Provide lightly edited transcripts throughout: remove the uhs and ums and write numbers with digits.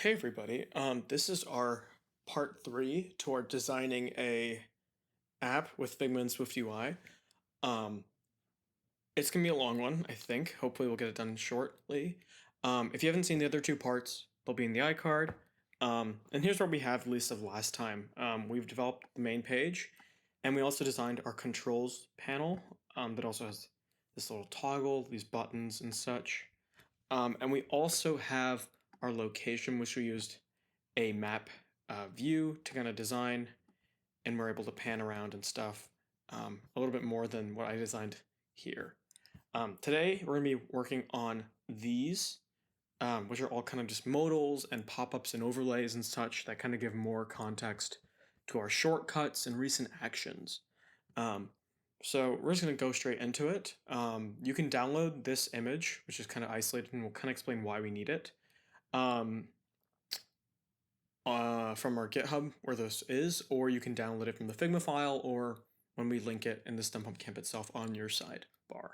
Hey everybody, this is our part 3 toward designing a app with Figma and SwiftUI. Um, it's gonna be a long one, I think. Hopefully we'll get it done shortly. If you haven't seen the other two parts, they'll be in the iCard. And here's what we have, at least of last time. We've developed the main page, and we also designed our controls panel that also has this little toggle, these buttons and such. And we also have our location, which we used a map view to kind of design, and we're able to pan around and stuff a little bit more than what I designed here. Today we're going to be working on these, which are all kind of just modals and pop-ups and overlays and such that kind of give more context to our shortcuts and recent actions. So we're just going to go straight into it. You can download this image, which is kind of isolated, and we'll kind of explain why we need it. From our GitHub where this is, or you can download it from the Figma file, or when we link it in the STEMpump camp itself on your sidebar.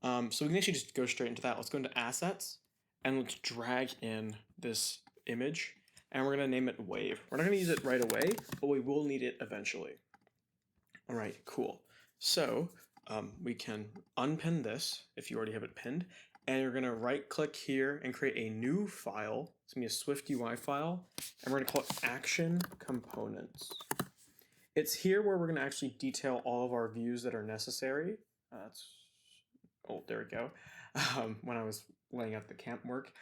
So we can actually just go straight into that. Let's go into assets and let's drag in this image, and we're going to name it wave. We're not going to use it right away, but we will need it eventually. All right, cool. So we can unpin this if you already have it pinned, and you're going to right click here and create a new file. It's going to be a SwiftUI file, and we're going to call it action components. It's here where we're going to actually detail all of our views that are necessary. Oh, there we go. When I was laying out the camp work.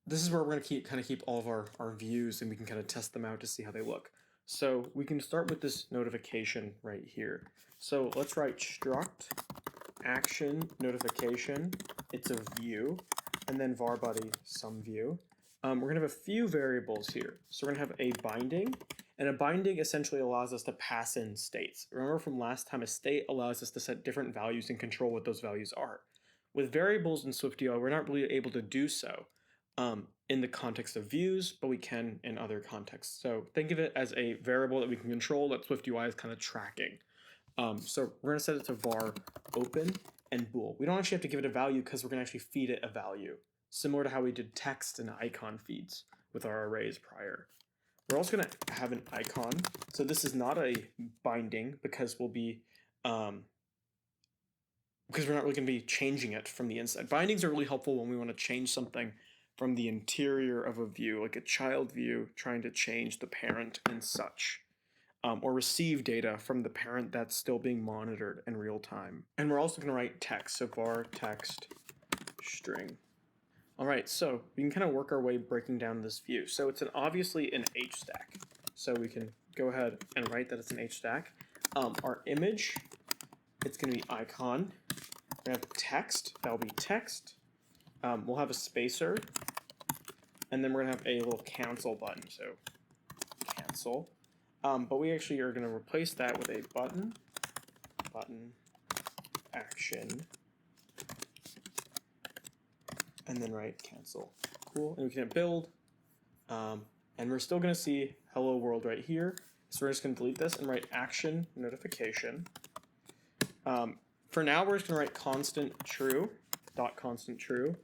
This is where we're going to keep all of our views, and we can kind of test them out to see how they look. So we can start with this notification right here. So let's write struct action notification. It's a view, and then var buddy some view. We're going to have a few variables here. So we're going to have a binding, and a binding essentially allows us to pass in states. Remember from last time, a state allows us to set different values and control what those values are. With variables in SwiftUI, we're not really able to do so in the context of views, but we can in other contexts. So think of it as a variable that we can control that SwiftUI is kind of tracking. So we're going to set it to var open and bool. We don't actually have to give it a value because we're going to actually feed it a value, similar to how we did text and icon feeds with our arrays prior. We're also going to have an icon. So this is not a binding because we'll be because we're not really going to be changing it from the inside. Bindings are really helpful when we want to change something from the interior of a view, like a child view trying to change the parent and such. Or receive data from the parent that's still being monitored in real time. And we're also going to write text, so var text string. All right, so we can kind of work our way breaking down this view. So it's obviously an H stack. So we can go ahead and write that it's an H stack. Our image, it's going to be icon. We're going to have text, that'll be text. We'll have a spacer, and then we're going to have a little cancel button, so cancel. But we actually are going to replace that with a button action, and then write cancel. Cool. And we can hit build, and we're still going to see hello world right here. So we're just going to delete this and write action notification. For now, we're just going to write constant true, dot constant true.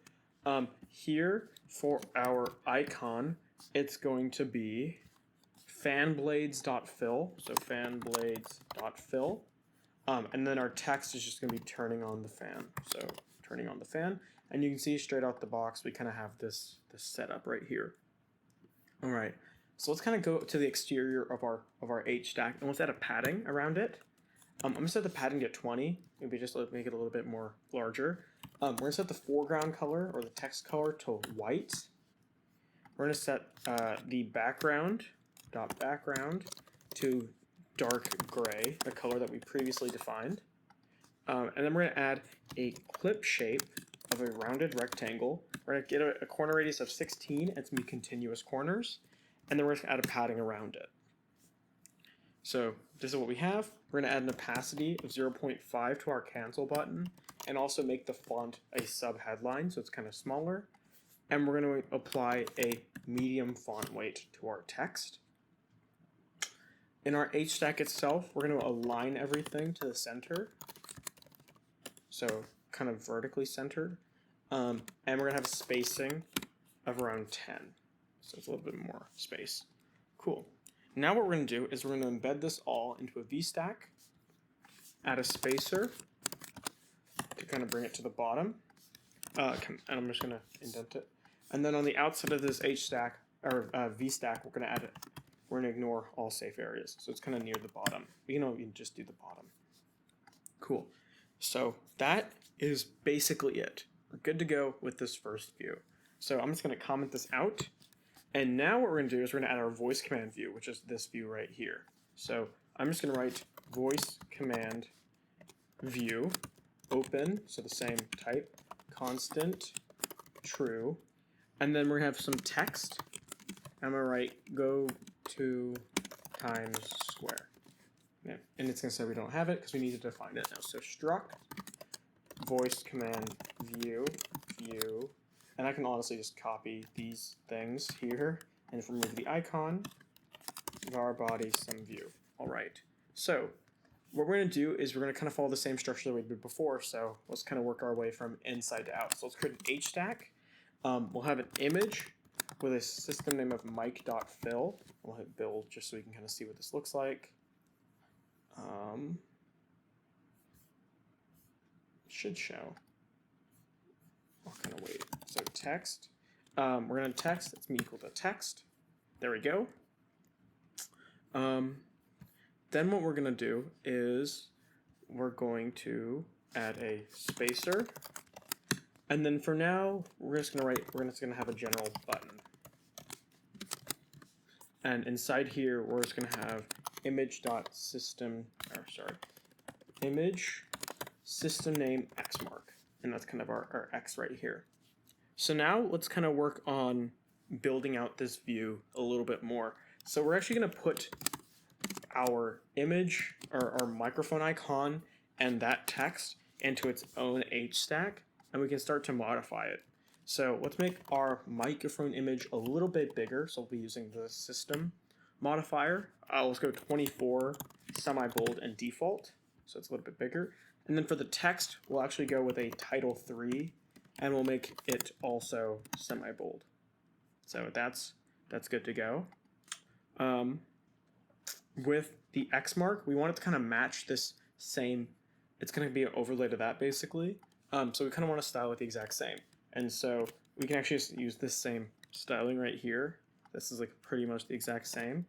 Here for our icon, it's going to be fanblades.fill, so fanblades.fill, and then our text is just going to be turning on the fan, so turning on the fan, and you can see straight out the box we kind of have this setup right here. All right, so let's kind of go to the exterior of our H stack, and let's add a padding around it. I'm going to set the padding to 20, maybe just make it a little bit more larger. We're going to set the foreground color, or the text color, to white. We're going to set the background to dark gray, the color that we previously defined. And then we're going to add a clip shape of a rounded rectangle. We're going to get a corner radius of 16, and it's going to be continuous corners. And then we're going to add a padding around it. So this is what we have. We're going to add an opacity of 0.5 to our cancel button, and also make the font a sub headline, so it's kind of smaller. And we're going to apply a medium font weight to our text. In our H stack itself, we're going to align everything to the center, so kind of vertically centered. And we're going to have spacing of around 10. So it's a little bit more space. Cool. Now what we're going to do is we're going to embed this all into a VStack, add a spacer to kind of bring it to the bottom, and I'm just going to indent it. And then on the outside of this HStack, or VStack, we're going to add it. We're going to ignore all safe areas. So it's kind of near the bottom. You know, you can just do the bottom. Cool. So that is basically it. We're good to go with this first view. So I'm just going to comment this out. And now what we're going to do is we're going to add our voice command view, which is this view right here. So I'm just going to write voice command view, open, so the same type, constant, true. And then we're going to have some text. I'm going to write go to times square. Yeah. And it's going to say we don't have it because we need to define it now. So struct voice command view, and I can honestly just copy these things here and remove the icon, var body some view. All right. So what we're going to do is we're going to kind of follow the same structure that we did before. So let's kind of work our way from inside to out. So let's create an HStack. We'll have an image with a system name of mic.fill. We'll hit build just so we can kind of see what this looks like. Should show. I'll kind of wait. So text. We're going to text. That's me equal to text. There we go. Then what we're going to do is we're going to add a spacer. And then for now, we're just going to have a general button. And inside here, we're just going to have image.system, image system name xmark. And that's kind of our X right here. So now let's kind of work on building out this view a little bit more. So we're actually going to put our image or our microphone icon and that text into its own HStack, and we can start to modify it. So let's make our microphone image a little bit bigger. So we'll be using the system modifier. Let's go 24, semi-bold, and default. So it's a little bit bigger. And then for the text, we'll actually go with a title 3, and we'll make it also semi-bold. So that's good to go. With the X mark, we want it to kind of match this same, it's going to be an overlay to that basically. So we kind of want to style it the exact same. And so we can actually just use this same styling right here. This is like pretty much the exact same.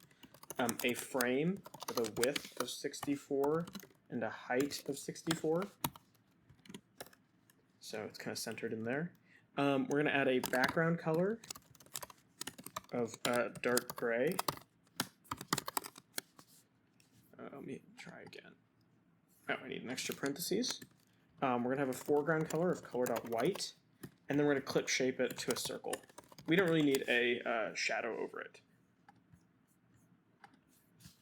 A frame with a width of 64 and a height of 64. So it's kind of centered in there. We're going to add a background color of dark gray. Let me try again. Oh, I need an extra parentheses. We're going to have a foreground color of color.white, and then we're going to clip shape it to a circle. We don't really need a shadow over it.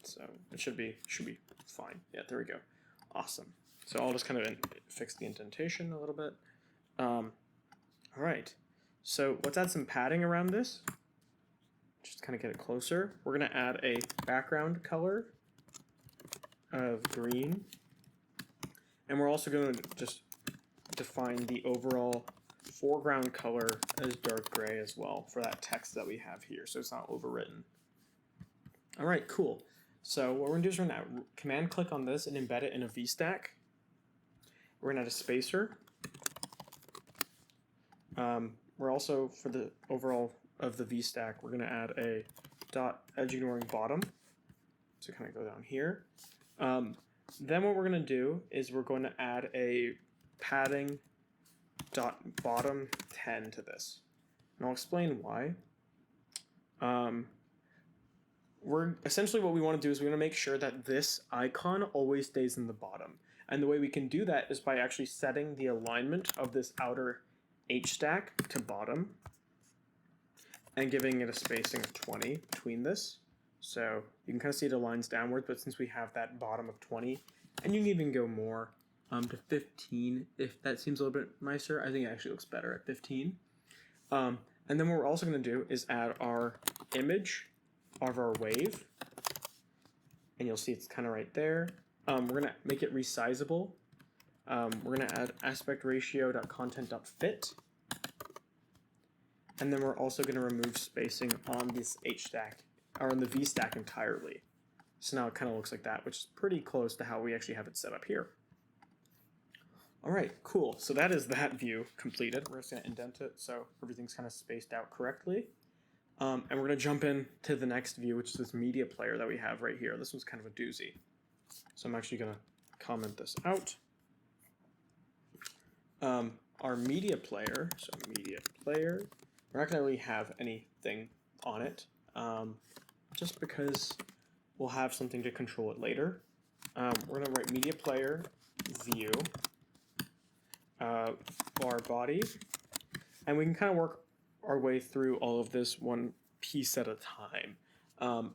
So it should be fine. Yeah, there we go. Awesome. So I'll just kind of fix the indentation a little bit. All right. So let's add some padding around this. Just kind of get it closer. We're going to add a background color of green. And we're also going to just define the overall foreground color as dark gray as well for that text that we have here, so it's not overwritten. All right, cool. So what we're going to do is we're going to command click on this and embed it in a VStack. We're going to add a spacer. We're also, for the overall of the VStack, we're going to add a dot edge ignoring bottom. So kind of go down here. Then what we're going to do is we're going to add a padding dot bottom 10 to this. And I'll explain why. We're essentially what we want to do is we want to make sure that this icon always stays in the bottom. And the way we can do that is by actually setting the alignment of this outer HStack to bottom and giving it a spacing of 20 between this. So you can kind of see it aligns downward, but since we have that bottom of 20, and you can even go more to 15 if that seems a little bit nicer. I think it actually looks better at 15. And then what we're also going to do is add our image of our wave, and you'll see it's kind of right there. We're going to make it resizable. We're going to add aspect ratio.content.fit, And then we're also going to remove spacing on this H stack, or on the V stack entirely. So now it kind of looks like that, which is pretty close to how we actually have it set up here. All right, cool. So that is that view completed. We're just going to indent it so everything's kind of spaced out correctly. And we're going to jump in to the next view, which is this media player that we have right here. This one's kind of a doozy. So I'm actually going to comment this out. Our media player, so media player, we're not going to really have anything on it, just because we'll have something to control it later. We're going to write media player view bar body, and we can kind of work our way through all of this one piece at a time.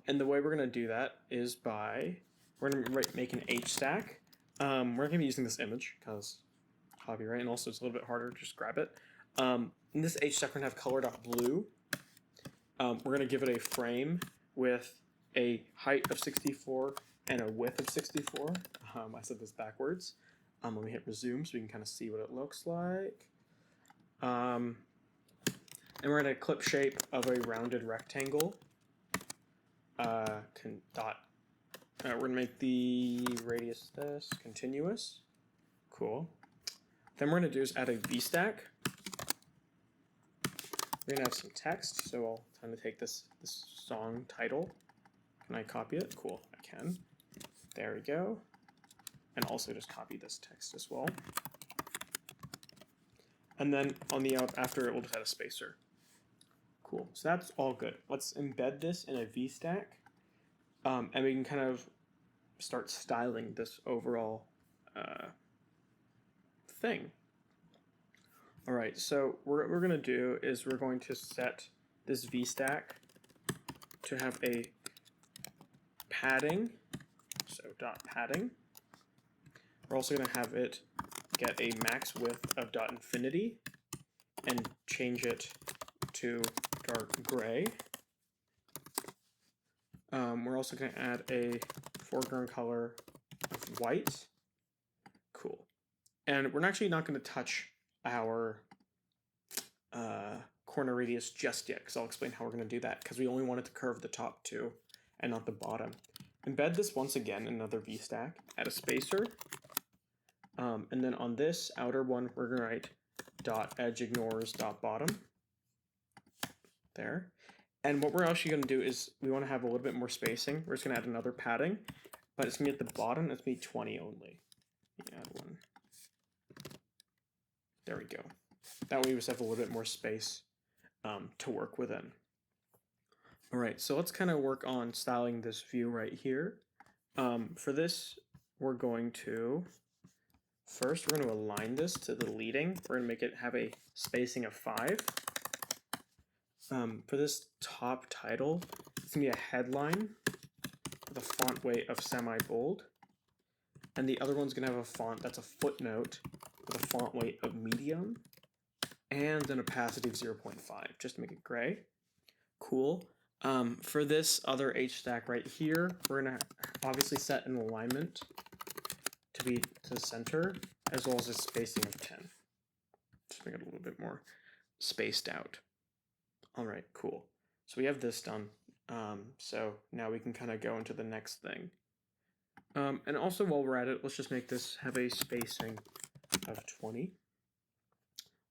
And the way we're going to do that is by, we're going to make an H stack. We're going to be using this image because copyright, and also it's a little bit harder to just grab it. In this H stack, we're going to have color.blue. We're going to give it a frame with a height of 64 and a width of 64. I said this backwards. Let me hit resume so we can kind of see what it looks like. And we're going to clip shape of a rounded rectangle. We're going to make the radius this continuous. Cool. Then we're going to do is add a V stack. We're going to have some text, so I'll kind of take this song title. Can I copy it? Cool, I can. There we go. And also just copy this text as well. And then on the out after it, we'll just add a spacer. Cool, so that's all good. Let's embed this in a V stack, and we can kind of start styling this overall thing. All right, so what we're going to do is we're going to set this V stack to have a padding, so dot padding. We're also going to have it get a max width of dot infinity and change it to dark gray. We're also going to add a foreground color of white. Cool. And we're actually not going to touch our corner radius just yet, because I'll explain how we're going to do that, because we only want it to curve the top two and not the bottom. Embed this once again in another V stack, add a spacer, and then on this outer one we're going to write dot edge ignores dot bottom. There. And what we're actually going to do is we want to have a little bit more spacing. We're just going to add another padding, but it's going to be at the bottom. It's going to be 20 only. Add one. There we go. That way we just have a little bit more space to work within. All right, so let's kind of work on styling this view right here. For this, we're going to, first we're going to align this to the leading. We're going to make it have a spacing of 5. For this top title, it's going to be a headline with a font weight of semi-bold. And the other one's going to have a font that's a footnote with a font weight of medium and an opacity of 0.5, just to make it gray. Cool. For this other H stack right here, we're going to obviously set an alignment to be to the center, as well as a spacing of 10. Just make it a little bit more spaced out. All right, cool. So we have this done. So now we can kind of go into the next thing. And also while we're at it, let's just make this have a spacing of 20.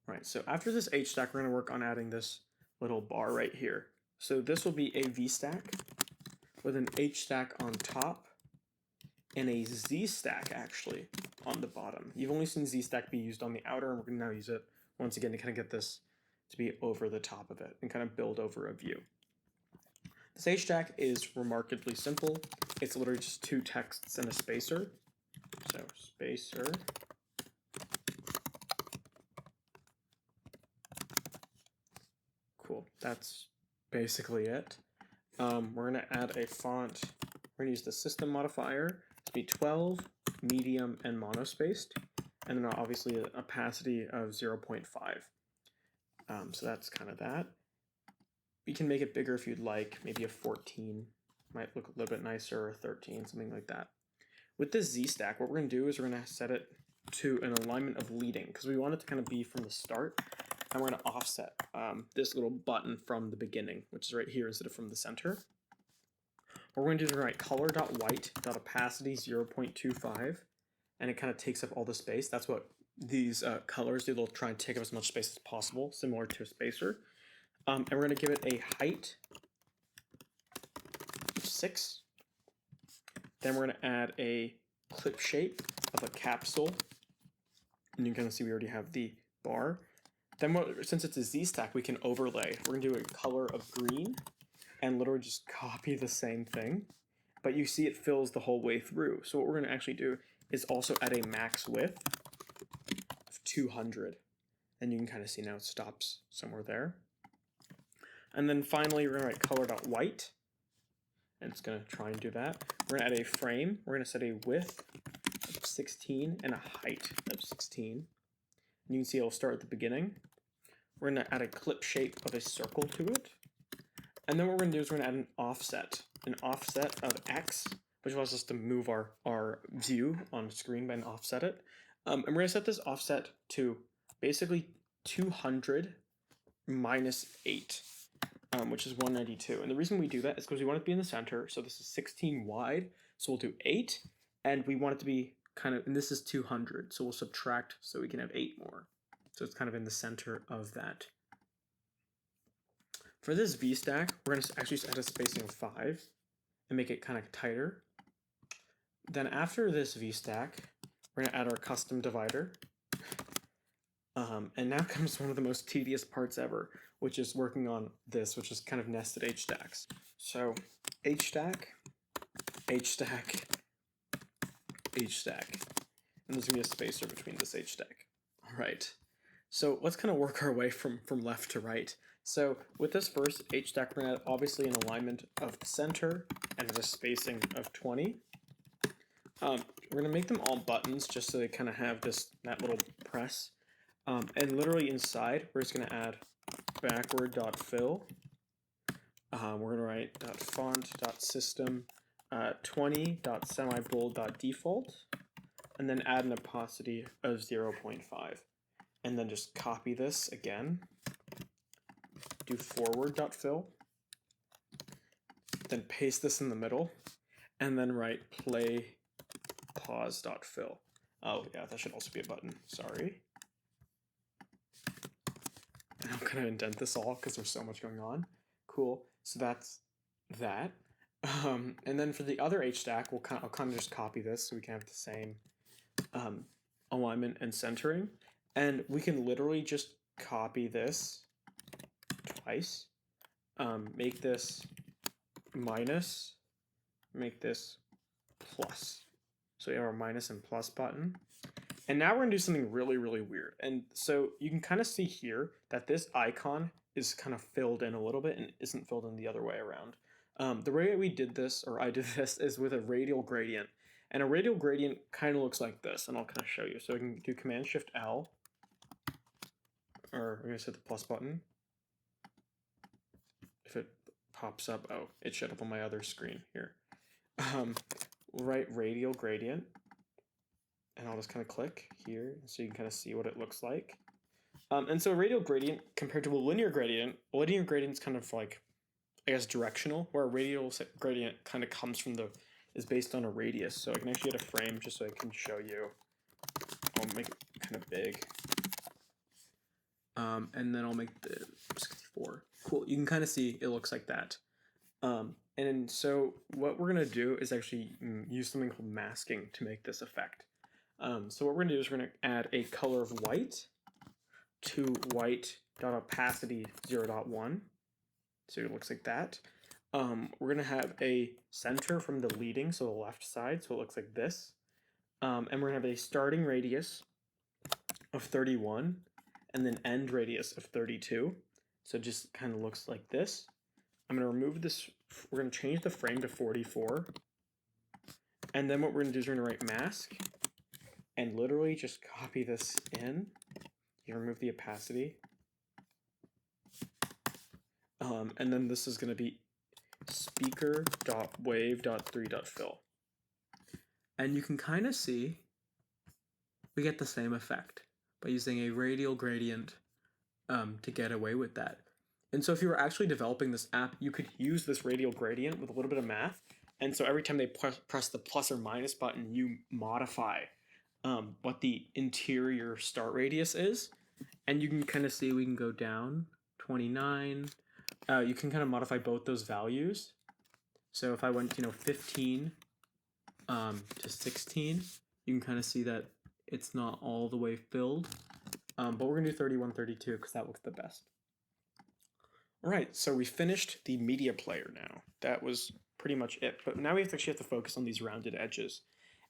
All right, so after this H stack, we're going to work on adding this little bar right here. So this will be a V stack with an H stack on top and a Z stack actually on the bottom. You've only seen Z stack be used on the outer, and we're going to now use it once again to kind of get this to be over the top of it and kind of build over a view. This H stack is remarkably simple. It's literally just 2 texts and a spacer. So spacer. Cool, that's basically it. We're going to add a font. We're going to use the system modifier to be 12, medium, and monospaced, and then obviously an opacity of 0.5. So that's kind of that. You can make it bigger if you'd like, maybe a 14. Might look a little bit nicer, or 13, something like that. With this Z stack, what we're going to do is we're going to set it to an alignment of leading, because we want it to kind of be from the start. and we're going to offset this little button from the beginning, which is right here instead of from the center. What we're going to do is we're going to write color.white.opacity 0.25, and it kind of takes up all the space. That's what these colors do. They'll try and take up as much space as possible, similar to a spacer. And we're going to give it a height of 6. Then we're going to add a clip shape of a capsule. And you can kind of see we already have the bar. Then since it's a Z-stack, we can overlay. We're going to do a color of green and literally just copy the same thing. But you see it fills the whole way through. So what we're going to actually do is also add a max width of 200. And you can kind of see now it stops somewhere there. And then finally, we're going to write color.white. And it's going to try and do that. We're going to add a frame. We're going to set a width of 16 and a height of 16. And you can see it'll start at the beginning. We're going to add a clip shape of a circle to it. And then what we're going to do is we're going to add an offset of X, which allows us to move our view on screen and offset it. And we're going to set this offset to basically 200 minus 8. Which is 192. And the reason we do that is because we want it to be in the center. So this is 16 wide. So we'll do 8. And we want it to be and this is 200. So we'll subtract so we can have 8 more. So it's kind of in the center of that. For this V-stack, we're going to actually add a spacing of 5 and make it kind of tighter. Then after this V-stack, we're going to add our custom divider. And now comes one of the most tedious parts ever, which is working on this, which is kind of nested H-stacks. So H-stack, H-stack, H-stack. And there's going to be a spacer between this H-stack. All right. So let's kind of work our way from left to right. So with this first H-stack, we're going to add obviously an alignment of center and a spacing of 20. We're going to make them all buttons just so they kind of have that little press. And literally inside, we're just going to add backward.fill. We're going to write .font.system 20.semibold.default, and then add an opacity of 0.5. And then just copy this again. Do forward.fill. Then paste this in the middle, and then write play pause.fill. Oh yeah, that should also be a button. Sorry. I'm going to indent this all because there's so much going on. Cool. So that's that. And then for the other H-stack, I'll kind of just copy this so we can have the same alignment and centering. And we can literally just copy this twice. Make this minus, make this plus. So we have our minus and plus button. And now we're going to do something really, really weird. And so you can kind of see here that this icon is kind of filled in a little bit and isn't filled in the other way around. The way we did this, or I did this, is with a radial gradient. And a radial gradient kind of looks like this, and I'll kind of show you. So I can do Command-Shift-L, or I'm going to hit the plus button. If it pops up, oh, it showed up on my other screen here. We'll write radial gradient. And I'll just kind of click here so you can kind of see what it looks like. And so a radial gradient compared to a linear gradient is kind of like, I guess, directional, where a radial gradient kind of is based on a radius. So I can actually get a frame just so I can show you. I'll make it kind of big. And then I'll make the 64. Cool, you can kind of see it looks like that. And so what we're going to do is actually use something called masking to make this effect. So what we're going to do is we're going to add a color of white to white.opacity 0.1. So it looks like that. We're going to have a center from the leading, so the left side, so it looks like this. And we're going to have a starting radius of 31 and then end radius of 32. So it just kind of looks like this. I'm going to remove this. We're going to change the frame to 44. And then what we're going to do is we're going to write mask. And literally just copy this in. You remove the opacity. And then this is going to be speaker.wave.3.fill. And you can kind of see we get the same effect by using a radial gradient to get away with that. And so if you were actually developing this app, you could use this radial gradient with a little bit of math. And so every time they press the plus or minus button, you modify what the interior start radius is. And you can kind of see we can go down 29. You can kind of modify both those values. So if I went, 15 to 16, you can kind of see that it's not all the way filled. But we're gonna do 31, 32 because that looks the best. All right, so we finished the media player now. That was pretty much it. But now we actually have to focus on these rounded edges.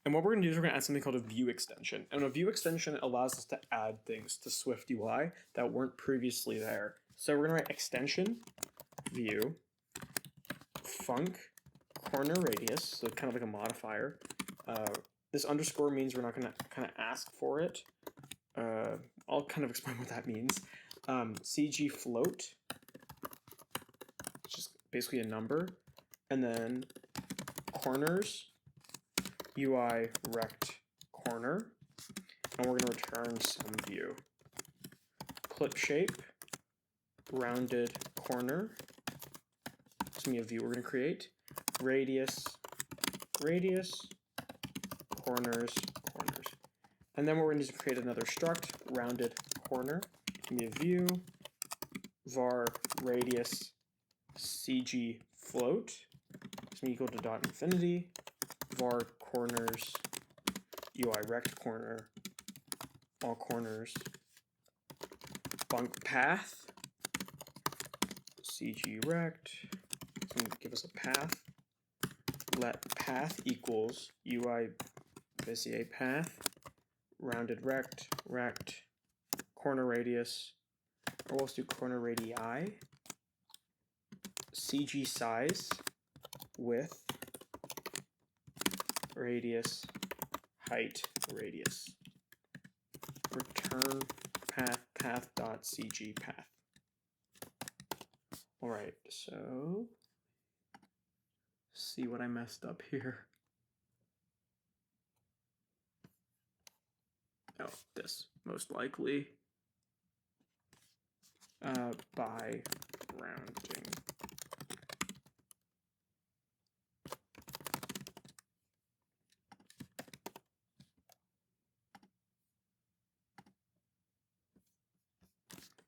And what we're gonna do is we're gonna add something called a view extension. And a view extension allows us to add things to SwiftUI that weren't previously there. So we're gonna write extension, view, func, corner radius, so kind of like a modifier. This underscore means we're not gonna kind of ask for it. I'll kind of explain what that means. CG float, which is basically a number, and then corners, UI rect corner, and we're going to return some view. Clip shape, rounded corner, it's going to be a view we're going to create. Radius, radius, corners, corners. And then we're going to create another struct, rounded corner, it's going to be a view, var radius, CG float, it's going to equal to dot infinity, var corners, UI rect corner, all corners, func path, CG rect, it's going to give us a path, let path equals UI Bezier path, rounded rect, rect, corner radius, or we'll do corner radii, CG size, width, radius, height, radius. Return path dot CG path. All right, so see what I messed up here. Oh, this most likely by rounding.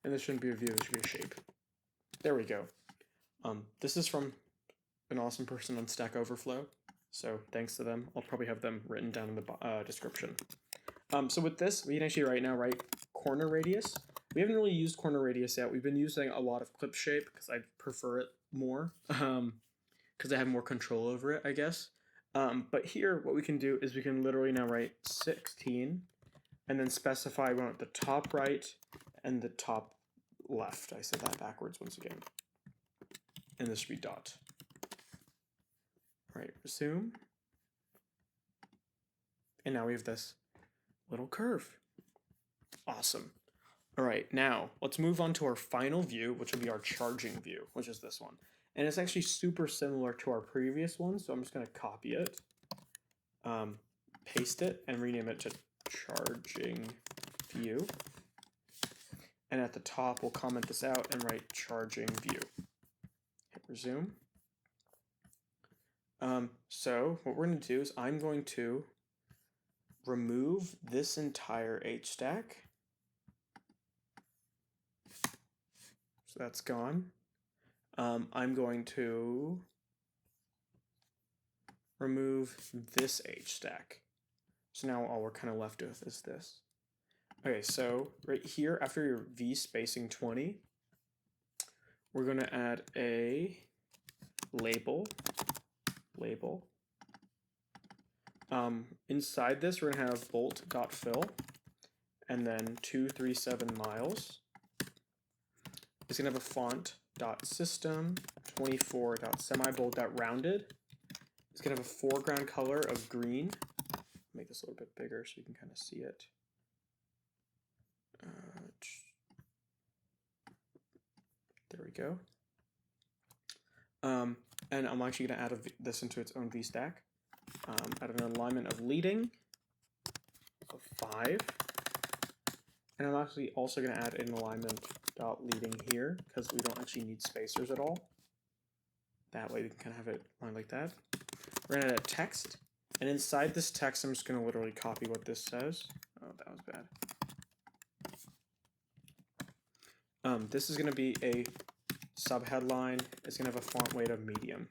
And this shouldn't be a view, this should be a shape. There we go. This is from an awesome person on Stack Overflow, so thanks to them. I'll probably have them written down in the description. So with this, we can actually right now write corner radius. We haven't really used corner radius yet. We've been using a lot of clip shape because I prefer it more, because I have more control over it, I guess. But here, what we can do is we can literally now write 16, and then specify we want the top right and the top left. I said that backwards once again. And this should be dot. All right, resume. And now we have this little curve. Awesome. All right, now let's move on to our final view, which will be our charging view, which is this one. And it's actually super similar to our previous one, so I'm just going to copy it, paste it, and rename it to charging view. And at the top, we'll comment this out and write charging view. Hit resume. So what we're going to do is I'm going to remove this entire H stack. So that's gone. I'm going to remove this H stack. So now all we're kind of left with is this. Okay, so right here, after your V spacing 20, we're going to add a label. Inside this, we're going to have bolt.fill, and then 237 miles. It's going to have a font.system, 24.semibold.rounded. It's going to have a foreground color of green. Make this a little bit bigger so you can kind of see it. There we go. And I'm actually going to add this into its own VStack. Add an alignment of leading of 5. And I'm actually also going to add an alignment dot leading here because we don't actually need spacers at all. That way we can kind of have it lined like that. We're going to add a text, and inside this text I'm just going to literally copy what this says. Oh, that was bad. This is going to be a subheadline. It's going to have a font weight of medium.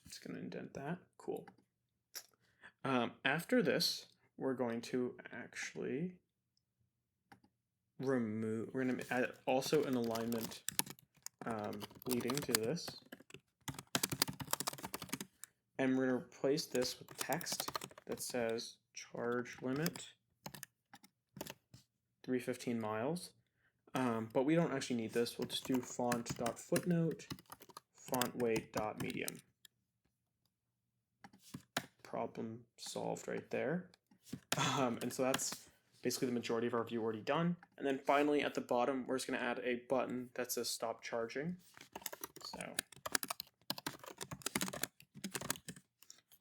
It's going to indent that. Cool. After this, we're going to actually we're going to add also an alignment leading to this. And we're going to replace this with text that says charge limit 315 miles. But we don't actually need this. We'll just do font.footnote, font weight.medium. Problem solved right there. And so that's basically the majority of our view already done. And then finally at the bottom, we're just going to add a button that says stop charging. So,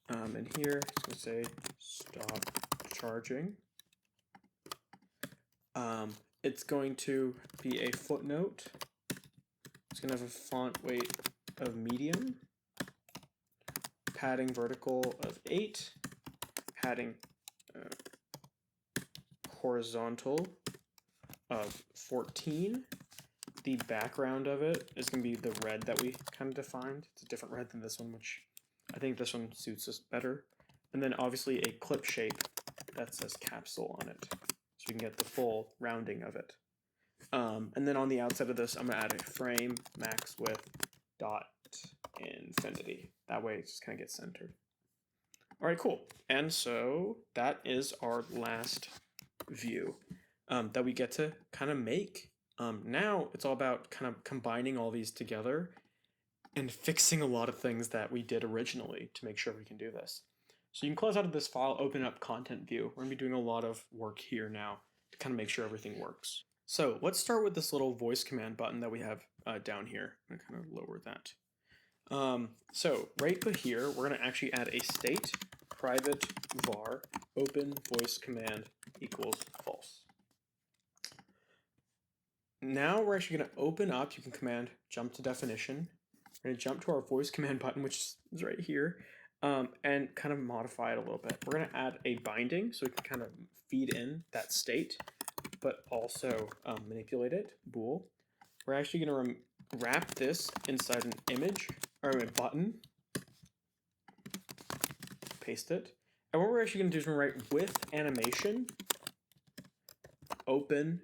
and here it's going to say stop charging. It's going to be a footnote. It's going to have a font weight of medium, padding vertical of 8, padding horizontal of 14. The background of it is going to be the red that we kind of defined. It's a different red than this one, which I think this one suits us better. And then obviously a clip shape that says capsule on it, so we can get the full rounding of it. And then on the outside of this, I'm going to add a frame max width dot infinity. That way it just kind of gets centered. All right, cool. And so that is our last view that we get to kind of make. Now it's all about kind of combining all these together and fixing a lot of things that we did originally to make sure we can do this. So you can close out of this file, open up content view. We're going to be doing a lot of work here now to kind of make sure everything works. So let's start with this little voice command button that we have down here. I'm going to kind of lower that. So right here, we're going to actually add a state private var open voice command equals false. Now we're actually going to open up, you can command jump to definition. We're going to jump to our voice command button, which is right here, and kind of modify it a little bit. We're going to add a binding so we can kind of feed in that state, but also manipulate it, bool. We're actually going to wrap this inside an image, or a button, paste it. And what we're actually going to do is we're going to write with animation, open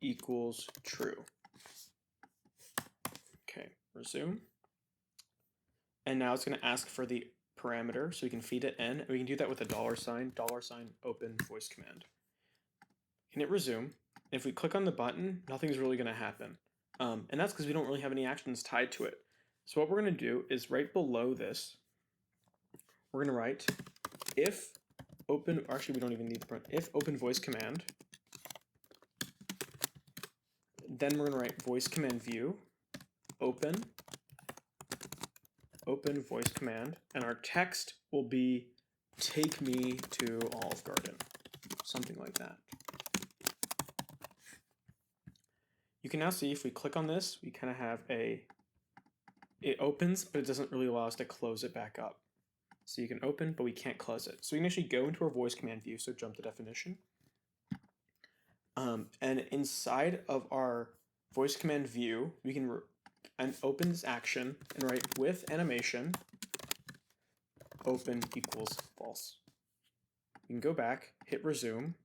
equals true. Okay, resume. And now it's going to ask for the parameter, so we can feed it in. And we can do that with a $sign open voice command. And hit resume. If we click on the button, nothing's really going to happen. And that's because we don't really have any actions tied to it. So what we're going to do is right below this, we're going to write if open, or actually we don't even need the print, if open voice command, then we're going to write voice command view, open voice command, and our text will be take me to Olive Garden, something like that. You can now see if we click on this, we kind of have it opens, but it doesn't really allow us to close it back up. So you can open, but we can't close it. So we can actually go into our voice command view, so jump to definition. And inside of our voice command view, we can open this action and write with animation, open equals false. You can go back, hit resume,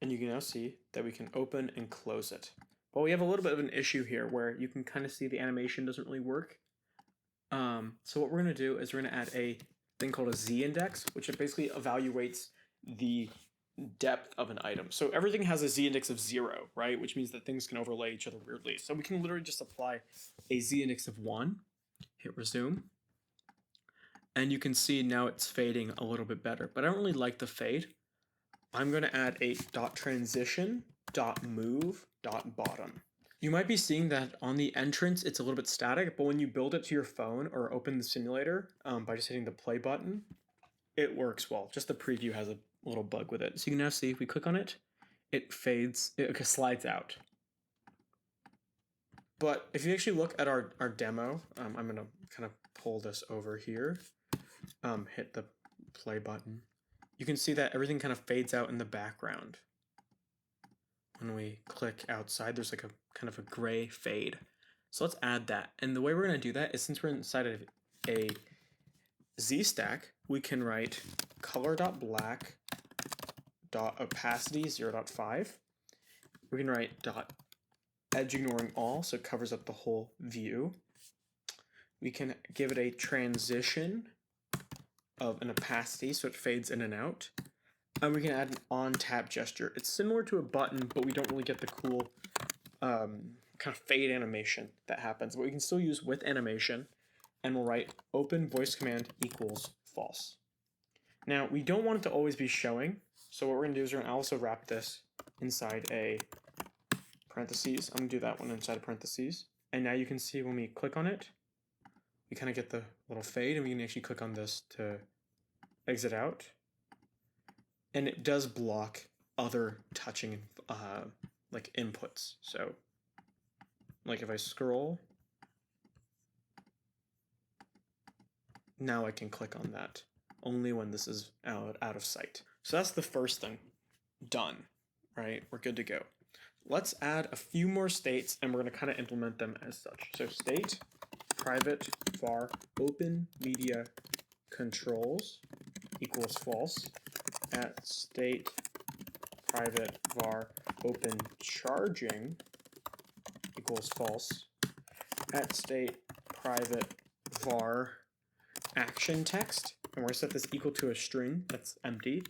and you can now see that we can open and close it. But we have a little bit of an issue here where you can kind of see the animation doesn't really work. So what we're going to do is we're going to add a thing called a z-index, which it basically evaluates the depth of an item. So everything has a z-index of 0, right? Which means that things can overlay each other weirdly. So we can literally just apply a z-index of 1, hit resume, and you can see now it's fading a little bit better. But I don't really like the fade. I'm going to add a .transition, .move, .bottom. You might be seeing that on the entrance it's a little bit static, but when you build it to your phone or open the simulator by just hitting the play button, it works well. Just the preview has a little bug with it. So you can now see if we click on it, it fades, it slides out. But if you actually look at our demo, I'm going to kind of pull this over here, hit the play button. You can see that everything kind of fades out in the background. When we click outside, there's like a kind of a gray fade. So let's add that. And the way we're going to do that is, since we're inside of a Z stack, we can write color.black.opacity 0.5. We can write edge ignoring all, so it covers up the whole view. We can give it a transition of an opacity, so it fades in and out. And we can add an on tap gesture. It's similar to a button, but we don't really get the cool kind of fade animation that happens. But we can still use with animation, and we'll write open voice command equals false. Now, we don't want it to always be showing, so what we're going to do is we're going to also wrap this inside a parentheses. I'm going to do that one inside of parentheses. And now you can see when we click on it, we kind of get the little fade, and we can actually click on this to exit out. And it does block other touching like inputs. So like if I scroll, now I can click on that only when this is out of sight. So that's the first thing done, right? We're good to go. Let's add a few more states, and we're going to kind of implement them as such. So state private var open media controls equals false, at state private var open charging equals false, at state private var action text, and we're going to set this equal to a string that's empty,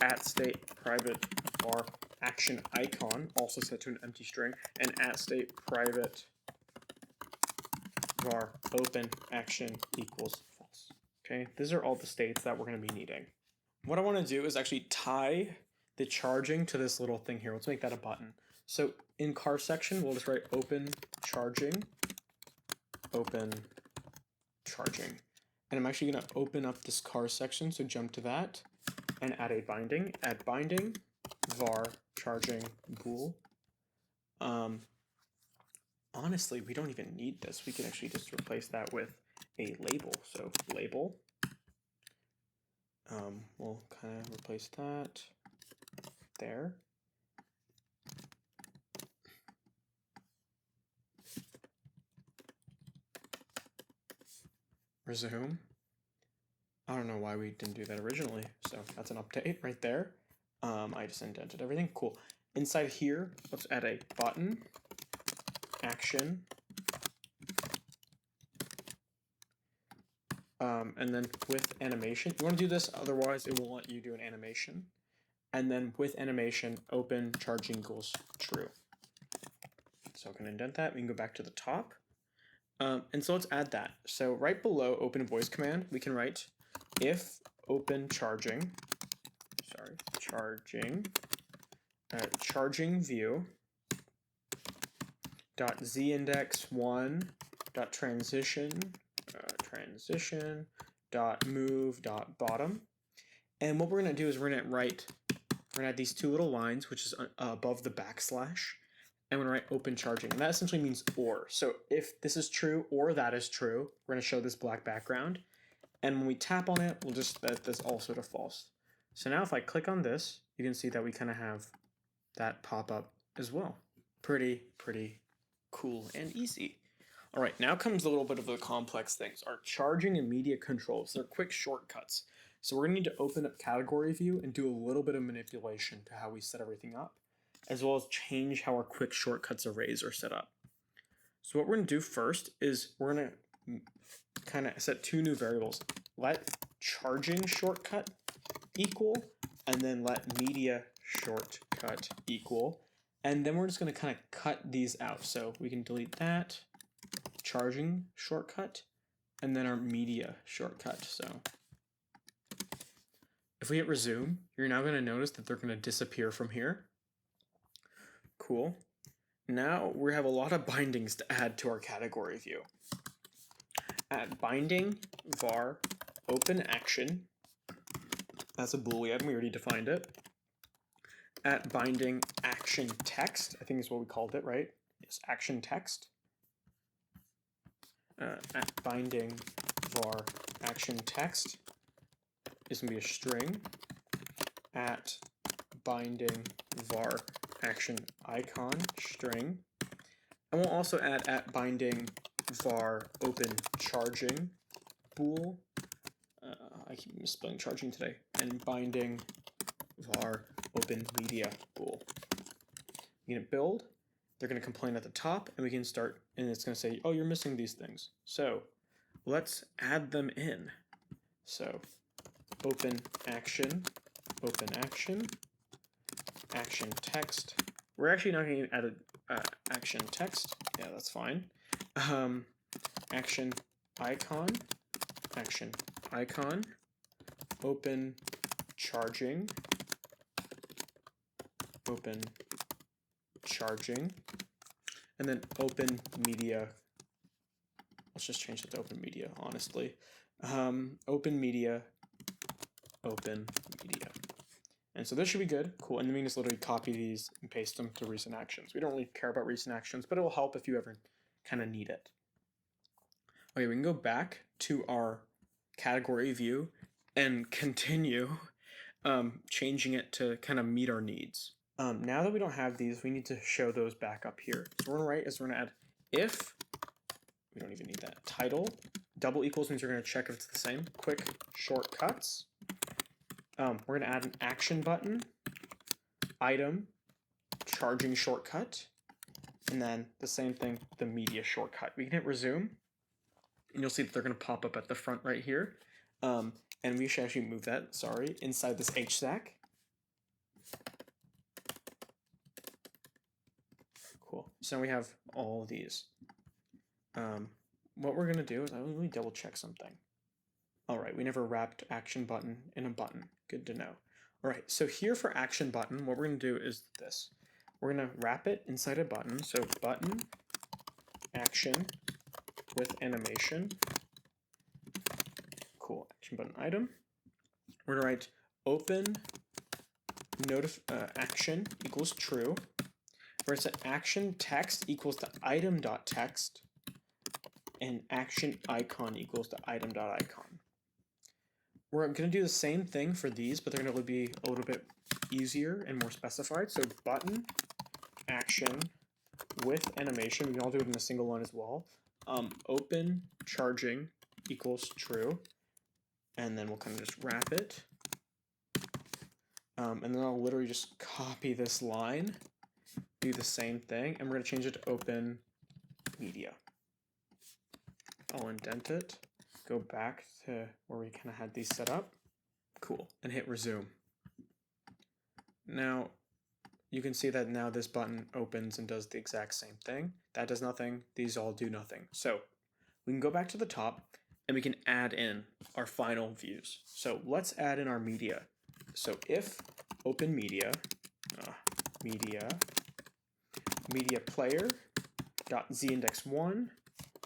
at state private var action icon, also set to an empty string, and at state private var open action equals false. Okay, these are all the states that we're going to be needing. What I want to do is actually tie the charging to this little thing here. Let's make that a button. So in car section, we'll just write open charging. And I'm actually going to open up this car section, so jump to that, and add a binding. Add binding var charging bool. Honestly, we don't even need this. We can actually just replace that with a label. So label. We'll kind of replace that there. Resume. I don't know why we didn't do that originally, so that's an update right there. I just indented everything. Cool. Inside here, let's add a button, action, and then with animation. You want to do this, otherwise it won't let you do an animation. And then with animation, open charging equals true. So I can indent that. We can go back to the top. And so let's add that. So right below open voice command, we can write if open charging, charging view dot zindex1 dot transition dot move dot bottom. And what we're going to do is we're going to add these two little lines, which is above the backslash, and we're going to write open charging. And that essentially means or. So if this is true or that is true, we're going to show this black background. And when we tap on it, we'll just set this also to false. So now if I click on this, you can see that we kind of have that pop up as well. Pretty cool and easy. All right, now comes a little bit of the complex things. Our charging and media controls, they're quick shortcuts. So we're gonna need to open up category view and do a little bit of manipulation to how we set everything up, as well as change how our quick shortcuts arrays are set up. So what we're gonna do first is we're gonna kind of set two new variables. Let charging shortcut equal, and then let media shortcut equal. And then we're just gonna kind of cut these out. So we can delete that, charging shortcut, and then our media shortcut. So if we hit resume, you're now gonna notice that they're gonna disappear from here. Cool. Now we have a lot of bindings to add to our category view. Add binding var open action That's a Boolean. We already defined it. At binding action text, I think is what we called it, right? Yes, action text. At binding var action text is going to be a string. At binding var action icon string. And we'll also add at binding var open charging bool. I keep misspelling charging today. And binding var open media bool. You're going to build. They're going to complain at the top, and we can start, and it's going to say, oh, you're missing these things. So let's add them in. So open action, action text. We're actually not going to add a action text. Yeah, that's fine. Action icon, open charging, and then open media. Let's just change it to open media, honestly. Open media. And so this should be good. Cool. And then we can just literally copy these and paste them to recent actions. We don't really care about recent actions, but it will help if you ever kind of need it. Okay, we can go back to our category view and continue changing it to kind of meet our needs. Now that we don't have these, we need to show those back up here. So we're going to write is we're going to add if, we don't even need that, title, double equals means we're going to check if it's the same, quick shortcuts. We're going to add an action button, item, charging shortcut, and then the same thing, the media shortcut. We can hit resume, and you'll see that they're going to pop up at the front right here. And we should actually move that, inside this HStack. Cool. So now we have all of these. What we're going to do is let me double check something. All right, we never wrapped action button in a button. Good to know. All right, so here for action button, what we're going to do is this. We're going to wrap it inside a button. So button action with animation. Cool. Action button item. We're going to write open action equals true. Where it's an action text equals to item.text, and action icon equals to item.icon. We're going to do the same thing for these, but they're going to be a little bit easier and more specified. So button action with animation. We can all do it in a single line as well. Open charging equals true, and then we'll kind of just wrap it. And then I'll literally just copy this line, do the same thing, and we're going to change it to open media. I'll indent it, go back to where we kind of had these set up. Cool, and hit resume. Now, you can see that now this button opens and does the exact same thing. That does nothing, these all do nothing. So we can go back to the top and we can add in our final views. So let's add in our media. So if open media, media player dotzindex1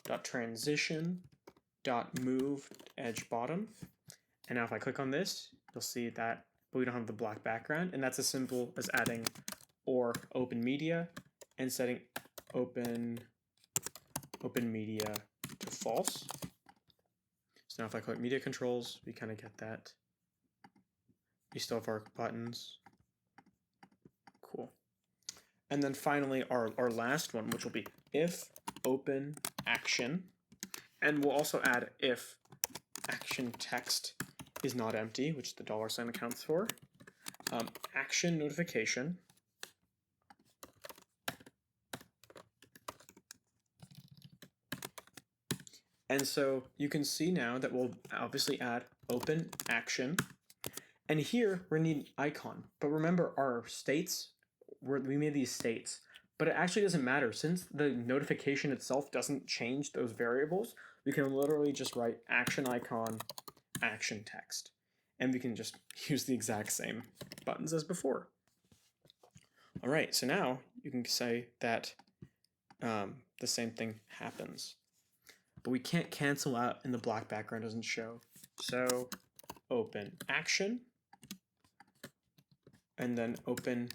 dot transition dot move edge bottom. And now if I click on this, you'll see that, but we don't have the black background, and that's as simple as adding or open media and setting open media to false. So now if I click media controls, we kind of get that. We still have our buttons. Cool. And then finally our last one, which will be if open action, and we'll also add if action text is not empty, which the $sign accounts for. Action notification. And so you can see now that we'll obviously add open action. And here we're going to need an icon. But remember our states, we made these states, but it actually doesn't matter. Since the notification itself doesn't change those variables, we can literally just write action icon, action text. And we can just use the exact same buttons as before. All right, so now you can say that the same thing happens. But we can't cancel out and the black background doesn't show. So open action, and then open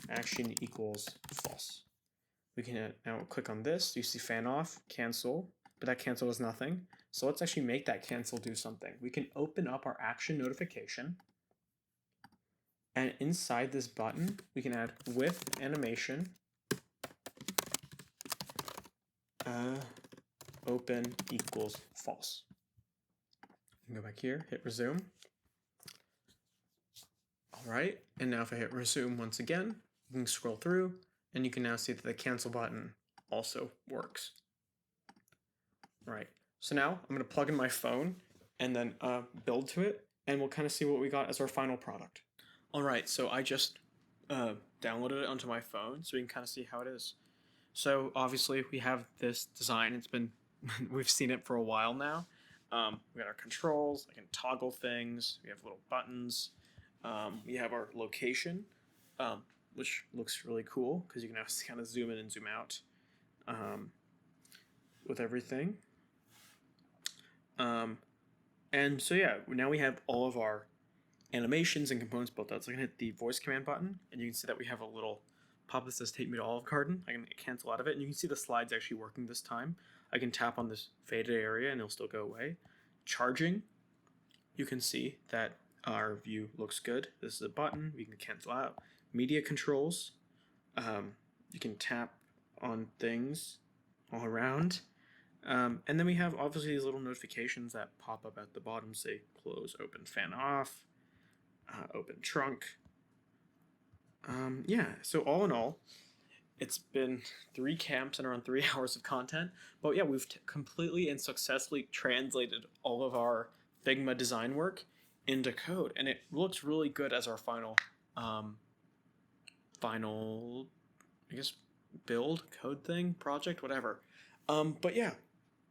action equals false. We can now click on this. You see fan off, cancel, but that cancel does nothing. So let's actually make that cancel do something. We can open up our action notification, and inside this button, we can add with animation open equals false. You can go back here, hit resume. All right, and now if I hit resume once again, you can scroll through, and you can now see that the cancel button also works. All right, so now I'm gonna plug in my phone and then build to it, and we'll kind of see what we got as our final product. All right, so I just downloaded it onto my phone so we can kind of see how it is. So obviously we have this design. It's been, we've seen it for a while now. We got our controls, I can toggle things, we have little buttons. We have our location, which looks really cool because you can now kind of zoom in and zoom out with everything. And so yeah, now we have all of our animations and components built out. So I can hit the voice command button, and you can see that we have a little pop that says take me to Olive Garden. I can cancel out of it, and you can see the slides actually working this time. I can tap on this faded area and it'll still go away. Charging, you can see that our view looks good. This is a button we can cancel out. Media controls, you can tap on things all around. And then we have obviously these little notifications that pop up at the bottom, say close, open, fan off, open trunk. Yeah, so all in all, it's been 3 camps and around 3 hours of content. But yeah, we've completely and successfully translated all of our Figma design work into code, and it looks really good as our final, I guess, build, code thing, project, whatever. But yeah,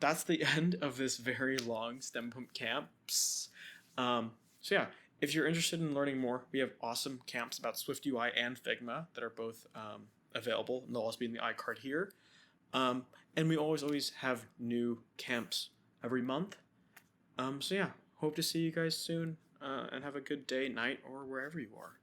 that's the end of this very long STEMpump camps. So yeah, if you're interested in learning more, we have awesome camps about SwiftUI and Figma that are both available, and they'll also be in the iCard here. And we always have new camps every month. So yeah, hope to see you guys soon, and have a good day, night, or wherever you are.